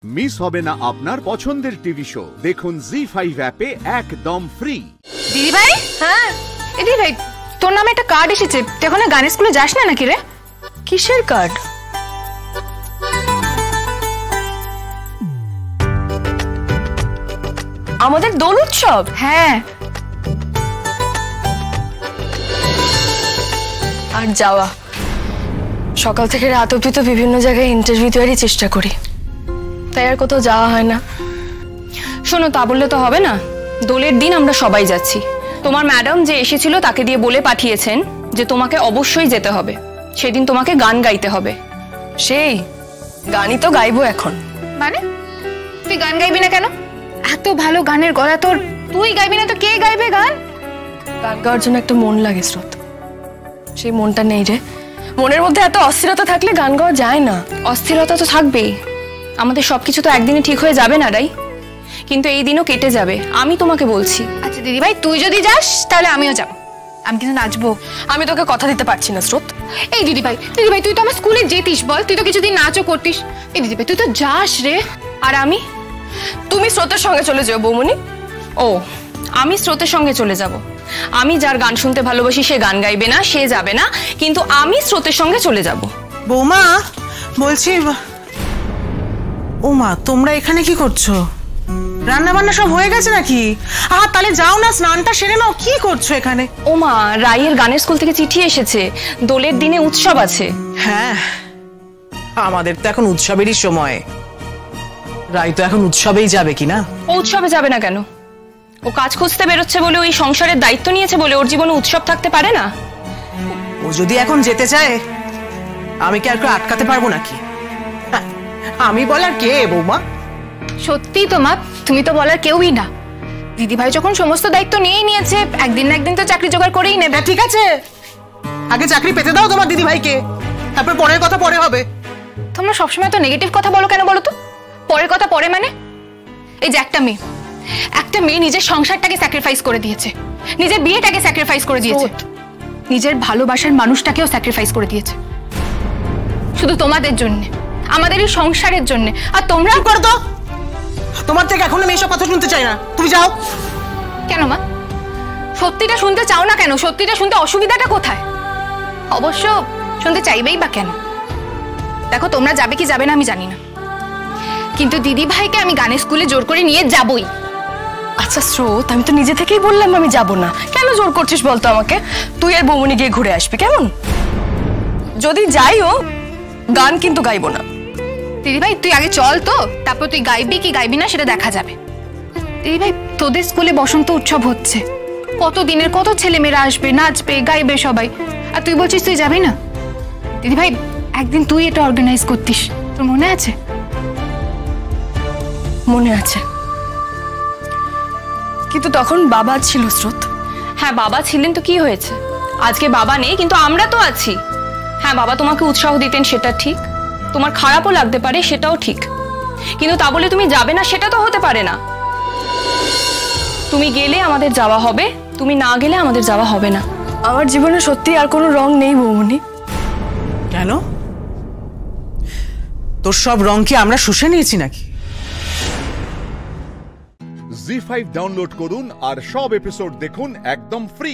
Miss হবে না আপনার পছন্দের টিভি শো। দেখুন জি5 অ্যাপে একদম ফ্রি। দিদি ভাই, হ্যাঁ দিদি ভাই, তোর নামে একটা কার্ড এসেছে। তুই এখন গানের স্কুলে যাস না নাকি রে? কিসের কার্ড? আমাদের দোল উৎসব? হ্যাঁ। আর যাওয়া, সকাল থেকে রাত অবধি তো বিভিন্ন জায়গায় ইন্টারভিউ দেওয়ারই চেষ্টা করি, তাই আর কোথাও যাওয়া হয় না। শোনো, তা বললে তো হবে না। দোলের দিন আমরা সবাই যাচ্ছি। তোমার ম্যাডাম যে এসেছিল তাকে দিয়ে বলে পাঠিয়েছেন যে তোমাকে অবশ্যই যেতে হবে। সেদিন তোমাকে গান গাইতে হবে। সেই গানই তো গাইবো এখন। মানে তুই গান গাইবি না কেন? এত ভালো গানের গলা তোর, তুই গাইবি না তো কে গাইবে গান? গান গাওয়ার জন্য একটা মন লাগে স্রোত, সেই মনটা নেই রে। মনের মধ্যে এত অস্থিরতা থাকলে গান গাওয়া যায় না। অস্থিরতা তো থাকবেই, আমাদের সবকিছু তো একদিনে ঠিক হয়ে যাবে না রাই, কিন্তু এই দিনও কেটে যাবে, আমি তোমাকে বলছি। আচ্ছা দিদি ভাই, তুই যদি যাস তাহলে আমিও যাব, আমি কিন্তু নাচবো। আমি তোকে কথা দিতে পারছি না স্রোত। এই দিদি ভাই তুই তো আমার স্কুলে যেতিস, বল তুই তো কিছুদিন নাচও করতিস। এই দিদি ভাই তুই তো যাস রে। আর আমি? তুমি স্রোতের সঙ্গে চলে যাও বৌমনি। ও, আমি স্রোতের সঙ্গে চলে যাব? আমি যার গান শুনতে ভালোবাসি সে গান গাইবে না, সে যাবে না, কিন্তু আমি স্রোতের সঙ্গে চলে যাব। বৌমা বলছি, ও মা তোমরা এখানে কি করছো? রান্না বান্না সব হয়ে গেছে নাকি? তাহলে যাও না, স্নানটা সেরে নাও। কি করছো এখানে? ও মা, রাইয়ের গানের স্কুল থেকে চিঠি এসেছে, দোলের দিনে উৎসব আছে। হ্যাঁ, আমাদের তো এখন উৎসবেরই সময়। রাই তো এখন উৎসবেই যাবে কিনা? ও উৎসবে যাবে না কেন? ও কাজ খুঁজতে বেরোচ্ছে বলে, ওই সংসারের দায়িত্ব নিয়েছে বলে ওর জীবনে উৎসব থাকতে পারে না? ও যদি এখন যেতে চায়, আমি কি আর কেউ আটকাতে পারবো নাকি? আমি বলার কে বৌমা? সত্যি তো মা, তুমি তো বলার কেউই না। দিদি ভাই যখন সমস্ত দায়িত্ব নিয়েই নিয়েছে, একদিন না একদিন তো চাকরি জোগাড় করেই নেবে। ঠিক আছে, আগে চাকরি পেতে দাও তোমার দিদি ভাইকে, তারপর পরের কথা পরে হবে। তোমরা সবসময় তো নেগেটিভ কথা বলো কেন বলো তো? পরের কথা পরে মানে? এই যে একটা মেয়ে নিজের সংসারটাকে স্যাক্রিফাইস করে দিয়েছে, নিজের বিয়েটাকে স্যাক্রিফাইস করে দিয়েছে, নিজের ভালোবাসার মানুষটাকেও স্যাক্রিফাইস করে দিয়েছে, শুধু তোমাদের জন্য, আমাদের এই সংসারের জন্য। আর তোমরা করো তো, তোমার থেকে এখন আমি এসব কথা শুনতে চাই না, তুমি যাও। কেন মা, সত্যিটা শুনতে চাও না কেন? সত্যিটা শুনতে অসুবিধাটা কোথায়? অবশ্য শুনতে চাইবেই বা কেন? দেখো, তোমরা যাবে কি যাবে না আমি জানি না, কিন্তু দিদি ভাইকে আমি গানের স্কুলে জোর করে নিয়ে যাবই। আচ্ছা স্রোত, আমি তো নিজে থেকেই বললাম আমি যাব না। কেন জোর করছিস বলতো আমাকে? তুই আর বৌমনি গিয়ে ঘুরে আসবি কেমন? যদি যাইও, গান কিন্তু গাইবো না। দিদি ভাই তুই আগে চল তো, তারপর তুই গাইবি কি গাইবি না সেটা দেখা যাবে। দিদি ভাই, তোদের স্কুলে বসন্ত উৎসব হচ্ছে, কত দিনের কত ছেলেমেয়েরা আসবে, নাচবে, গাইবে সবাই, আর তুই বলছিস তুই যাবি না? দিদি ভাই, একদিন তুই এটা অর্গানাইজ করতিস, তোর মনে আছে? মনে আছে, কিন্তু তখন বাবা ছিল স্রোত। হ্যাঁ, বাবা ছিলেন তো কি হয়েছে? আজকে বাবা নেই, কিন্তু আমরা তো আছি। হ্যাঁ, বাবা তোমাকে উৎসাহ দিতেন, সেটা ঠিক। তোমার খারাপও লাগতে পারে, সেটাও ঠিক, কিন্তু তা বলে তুমি যাবে না সেটা তো হতে পারে না। তুমি গেলে আমাদের যাওয়া হবে, তুমি না গেলে আমাদের যাওয়া হবে না। আমার জীবনে সত্যি আর কোনো রং নেই বৌমনি। কেন? তোর সব রং কি আমরা শুষে নিয়েছি নাকি? জি5 ডাউনলোড করুন আর সব এপিসোড দেখুন একদম ফ্রি।